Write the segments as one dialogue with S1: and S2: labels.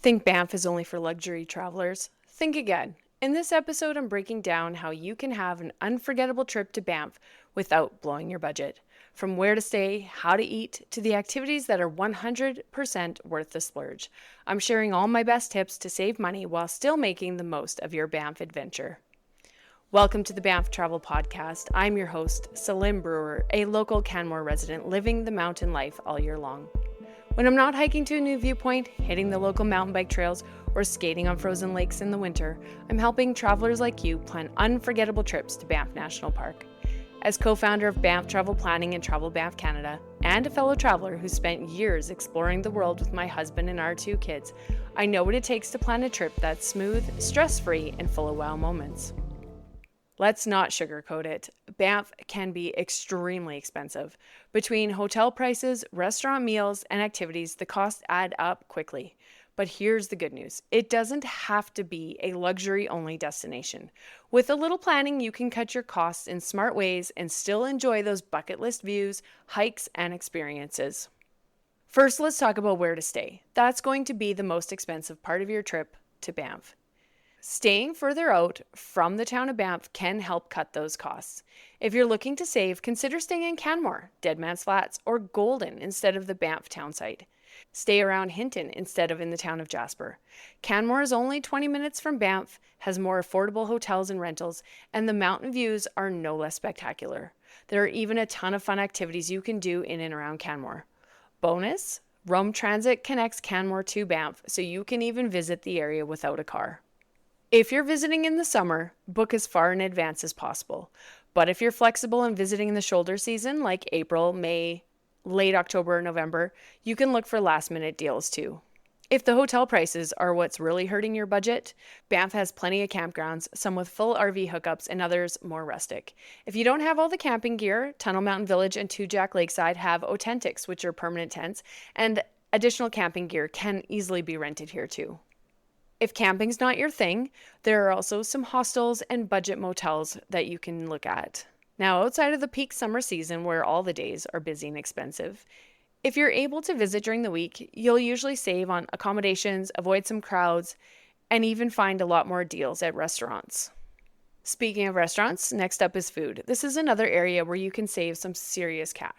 S1: Think Banff is only for luxury travelers? Think again. In this episode, I'm breaking down how you can have an unforgettable trip to Banff without blowing your budget. From where to stay, how to eat, to the activities that are 100% worth the splurge. I'm sharing all my best tips to save money while still making the most of your Banff adventure. Welcome to the Banff Travel Podcast. I'm your host, Celine Brewer, a local Canmore resident living the mountain life all year long. When I'm not hiking to a new viewpoint, hitting the local mountain bike trails, or skating on frozen lakes in the winter, I'm helping travelers like you plan unforgettable trips to Banff National Park. As co-founder of Banff Travel Planning and Travel Banff Canada, and a fellow traveler who spent years exploring the world with my husband and our two kids, I know what it takes to plan a trip that's smooth, stress-free, and full of wow moments. Let's not sugarcoat it. Banff can be extremely expensive. Between hotel prices, restaurant meals, and activities, the costs add up quickly. But here's the good news. It doesn't have to be a luxury-only destination. With a little planning, you can cut your costs in smart ways and still enjoy those bucket list views, hikes, and experiences. First, let's talk about where to stay. That's going to be the most expensive part of your trip to Banff. Staying further out from the town of Banff can help cut those costs. If you're looking to save, consider staying in Canmore, Deadman's Flats, or Golden instead of the Banff town site. Stay around Hinton instead of in the town of Jasper. Canmore is only 20 minutes from Banff, has more affordable hotels and rentals, and the mountain views are no less spectacular. There are even a ton of fun activities you can do in and around Canmore. Bonus, Rome Transit connects Canmore to Banff, so you can even visit the area without a car. If you're visiting in the summer, book as far in advance as possible. But if you're flexible and visiting in the shoulder season, like April, May, late October, or November, you can look for last-minute deals too. If the hotel prices are what's really hurting your budget, Banff has plenty of campgrounds, some with full RV hookups and others more rustic. If you don't have all the camping gear, Tunnel Mountain Village and Two Jack Lakeside have Authentics, which are permanent tents, and additional camping gear can easily be rented here too. If camping's not your thing, there are also some hostels and budget motels that you can look at. Now, outside of the peak summer season where all the days are busy and expensive, if you're able to visit during the week, you'll usually save on accommodations, avoid some crowds, and even find a lot more deals at restaurants. Speaking of restaurants, next up is food. This is another area where you can save some serious cash.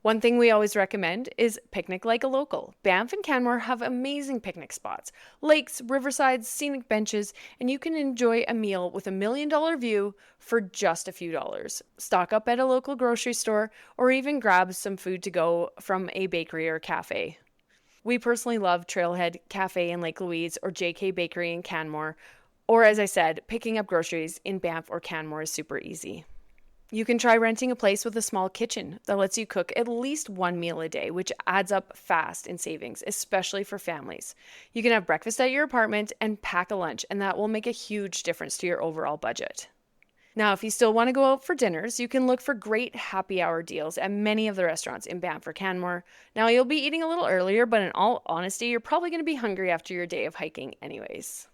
S1: One thing we always recommend is picnic like a local. Banff and Canmore have amazing picnic spots, lakes, riversides, scenic benches, and you can enjoy a meal with $1 million view for just a few dollars. Stock up at a local grocery store or even grab some food to go from a bakery or cafe. We personally love Trailhead Cafe in Lake Louise or JK Bakery in Canmore, or as I said, picking up groceries in Banff or Canmore is super easy. You can try renting a place with a small kitchen that lets you cook at least one meal a day, which adds up fast in savings, especially for families. You can have breakfast at your apartment and pack a lunch, and that will make a huge difference to your overall budget. Now, if you still want to go out for dinners, you can look for great happy hour deals at many of the restaurants in Banff or Canmore. Now, you'll be eating a little earlier, but in all honesty, you're probably going to be hungry after your day of hiking anyways.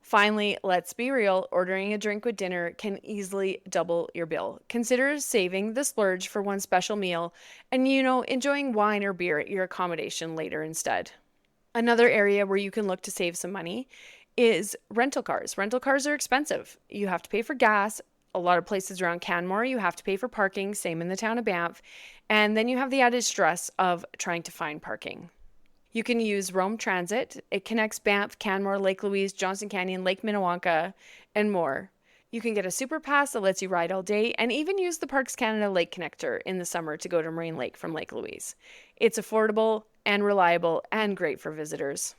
S1: Finally, let's be real, ordering a drink with dinner can easily double your bill. Consider saving the splurge for one special meal and, enjoying wine or beer at your accommodation later instead. Another area where you can look to save some money is rental cars. Rental cars are expensive. You have to pay for gas. A lot of places around Canmore, you have to pay for parking, same in the town of Banff. And then you have the added stress of trying to find parking. You can use Rome Transit. It connects Banff, Canmore, Lake Louise, Johnson Canyon, Lake Minnewanka, and more. You can get a super pass that lets you ride all day and even use the Parks Canada Lake Connector in the summer to go to Marine Lake from Lake Louise. It's affordable and reliable and great for visitors.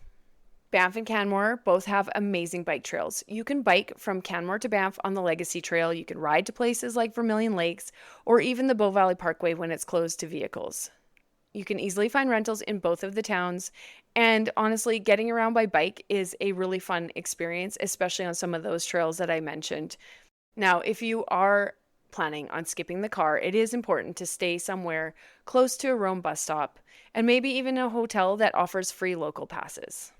S1: Banff and Canmore both have amazing bike trails. You can bike from Canmore to Banff on the Legacy Trail. You can ride to places like Vermilion Lakes or even the Bow Valley Parkway when it's closed to vehicles. You can easily find rentals in both of the towns, and honestly, getting around by bike is a really fun experience, especially on some of those trails that I mentioned. Now, if you are planning on skipping the car, it is important to stay somewhere close to a Rome bus stop, and maybe even a hotel that offers free local passes.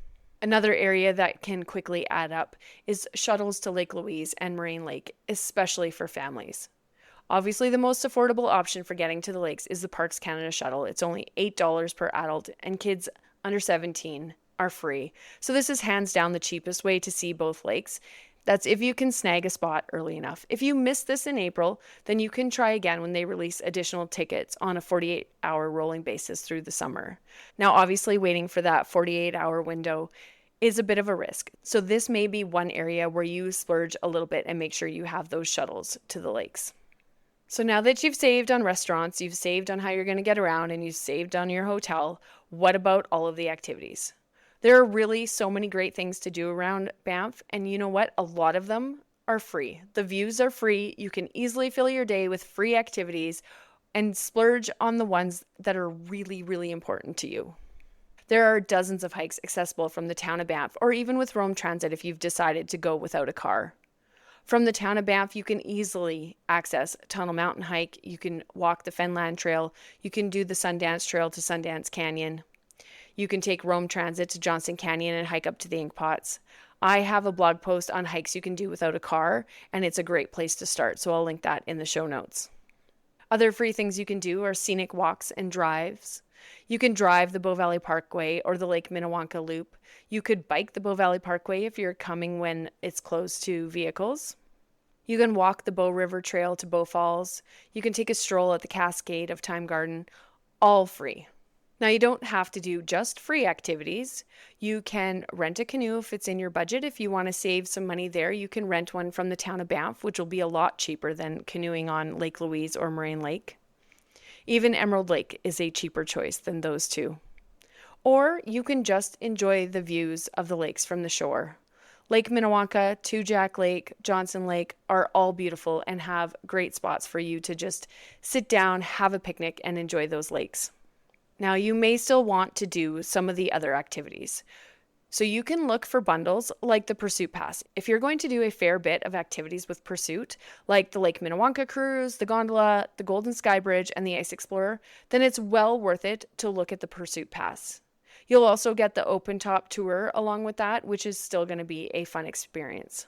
S1: Another area that can quickly add up is shuttles to Lake Louise and Marine Lake, especially for families. Obviously, the most affordable option for getting to the lakes is the Parks Canada shuttle. It's only $8 per adult, and kids under 17 are free. So this is hands down the cheapest way to see both lakes. That's if you can snag a spot early enough. If you miss this in April, then you can try again when they release additional tickets on a 48-hour rolling basis through the summer. Now, obviously, waiting for that 48-hour window is a bit of a risk. So this may be one area where you splurge a little bit and make sure you have those shuttles to the lakes. So now that you've saved on restaurants, you've saved on how you're going to get around, and you've saved on your hotel, what about all of the activities? There are really so many great things to do around Banff, and you know what? A lot of them are free. The views are free. You can easily fill your day with free activities and splurge on the ones that are really, really important to you. There are dozens of hikes accessible from the town of Banff, or even with Rome Transit if you've decided to go without a car. From the town of Banff, you can easily access Tunnel Mountain Hike. You can walk the Fenland Trail. You can do the Sundance Trail to Sundance Canyon. You can take Rome Transit to Johnson Canyon and hike up to the Ink Pots. I have a blog post on hikes you can do without a car, and it's a great place to start, so I'll link that in the show notes. Other free things you can do are scenic walks and drives. You can drive the Bow Valley Parkway or the Lake Minnewanka Loop. You could bike the Bow Valley Parkway if you're coming when it's closed to vehicles. You can walk the Bow River Trail to Bow Falls. You can take a stroll at the Cascade of Time Garden, all free. Now, you don't have to do just free activities. You can rent a canoe if it's in your budget. If you want to save some money there, you can rent one from the town of Banff, which will be a lot cheaper than canoeing on Lake Louise or Moraine Lake. Even Emerald Lake is a cheaper choice than those two. Or you can just enjoy the views of the lakes from the shore. Lake Minnewanka, Two Jack Lake, Johnson Lake are all beautiful and have great spots for you to just sit down, have a picnic, and enjoy those lakes. Now, you may still want to do some of the other activities. So you can look for bundles like the Pursuit Pass. If you're going to do a fair bit of activities with Pursuit, like the Lake Minnewanka Cruise, the gondola, the Golden Sky Bridge, and the Ice Explorer, then it's well worth it to look at the Pursuit Pass. You'll also get the open top tour along with that, which is still going to be a fun experience.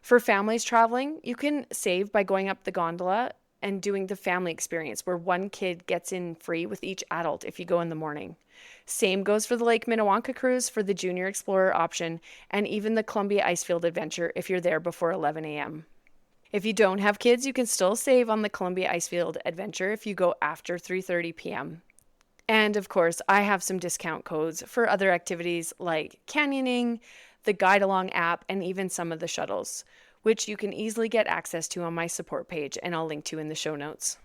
S1: For families traveling, you can save by going up the gondola and doing the family experience where one kid gets in free with each adult if you go in the morning. Same goes for the Lake Minnewanka Cruise for the Junior Explorer option, and even the Columbia Icefield Adventure if you're there before 11 a.m. If you don't have kids, you can still save on the Columbia Icefield Adventure if you go after 3:30 p.m. And of course, I have some discount codes for other activities like canyoning, the Guide Along app, and even some of the shuttles, which you can easily get access to on my support page, and I'll link to in the show notes.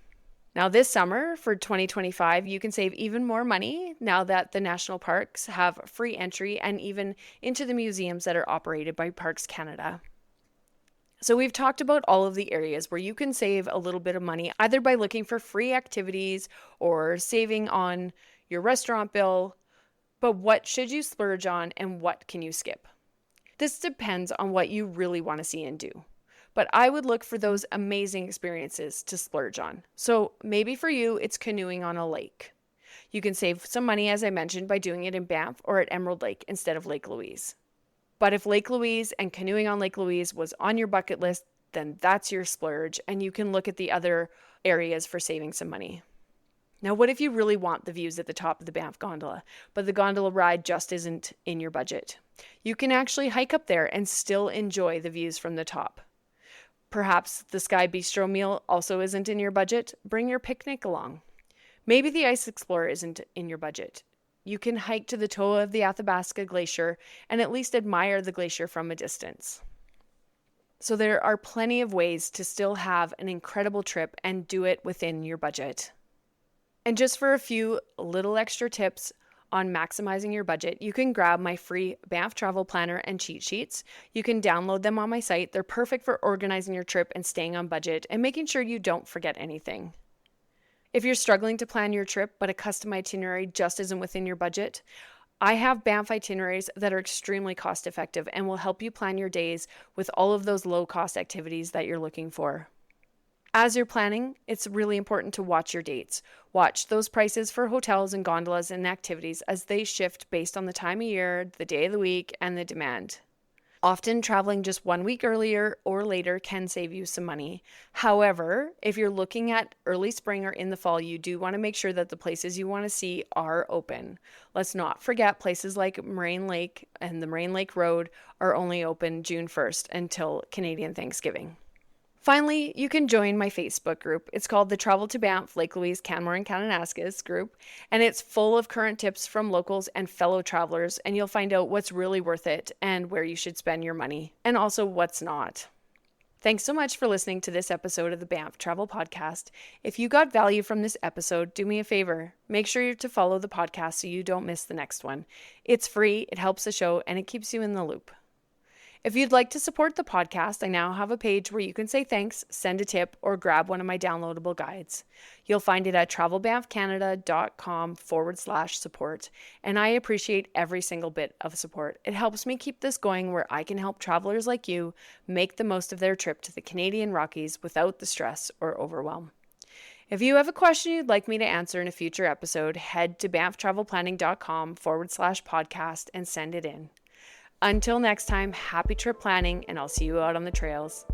S1: Now, this summer for 2025, you can save even more money now that the national parks have free entry and even into the museums that are operated by Parks Canada. So we've talked about all of the areas where you can save a little bit of money, either by looking for free activities or saving on your restaurant bill. But what should you splurge on and what can you skip? This depends on what you really want to see and do. But I would look for those amazing experiences to splurge on. So maybe for you, it's canoeing on a lake. You can save some money, as I mentioned, by doing it in Banff or at Emerald Lake instead of Lake Louise. But if Lake Louise and canoeing on Lake Louise was on your bucket list, then that's your splurge, and you can look at the other areas for saving some money. Now, what if you really want the views at the top of the Banff gondola, but the gondola ride just isn't in your budget? You can actually hike up there and still enjoy the views from the top. Perhaps the Sky Bistro meal also isn't in your budget. Bring your picnic along. Maybe the Ice Explorer isn't in your budget. You can hike to the toe of the Athabasca Glacier and at least admire the glacier from a distance. So there are plenty of ways to still have an incredible trip and do it within your budget. And just for a few little extra tips on maximizing your budget, you can grab my free Banff travel planner and cheat sheets. You can download them on my site. They're perfect for organizing your trip and staying on budget and making sure you don't forget anything. If you're struggling to plan your trip, but a custom itinerary just isn't within your budget, I have Banff itineraries that are extremely cost effective and will help you plan your days with all of those low cost activities that you're looking for. As you're planning, it's really important to watch your dates. Watch those prices for hotels and gondolas and activities as they shift based on the time of year, the day of the week, and the demand. Often traveling just 1 week earlier or later can save you some money. However, if you're looking at early spring or in the fall, you do want to make sure that the places you want to see are open. Let's not forget places like Moraine Lake and the Moraine Lake Road are only open June 1st until Canadian Thanksgiving. Finally, you can join my Facebook group. It's called the Travel to Banff, Lake Louise, Canmore, and Kananaskis group, and it's full of current tips from locals and fellow travelers, and you'll find out what's really worth it and where you should spend your money, and also what's not. Thanks so much for listening to this episode of the Banff Travel Podcast. If you got value from this episode, do me a favor. Make sure to follow the podcast so you don't miss the next one. It's free, it helps the show, and it keeps you in the loop. If you'd like to support the podcast, I now have a page where you can say thanks, send a tip, or grab one of my downloadable guides. You'll find it at travelbanffcanada.com/support, and I appreciate every single bit of support. It helps me keep this going where I can help travelers like you make the most of their trip to the Canadian Rockies without the stress or overwhelm. If you have a question you'd like me to answer in a future episode, head to banfftravelplanning.com/podcast and send it in. Until next time, happy trip planning, and I'll see you out on the trails.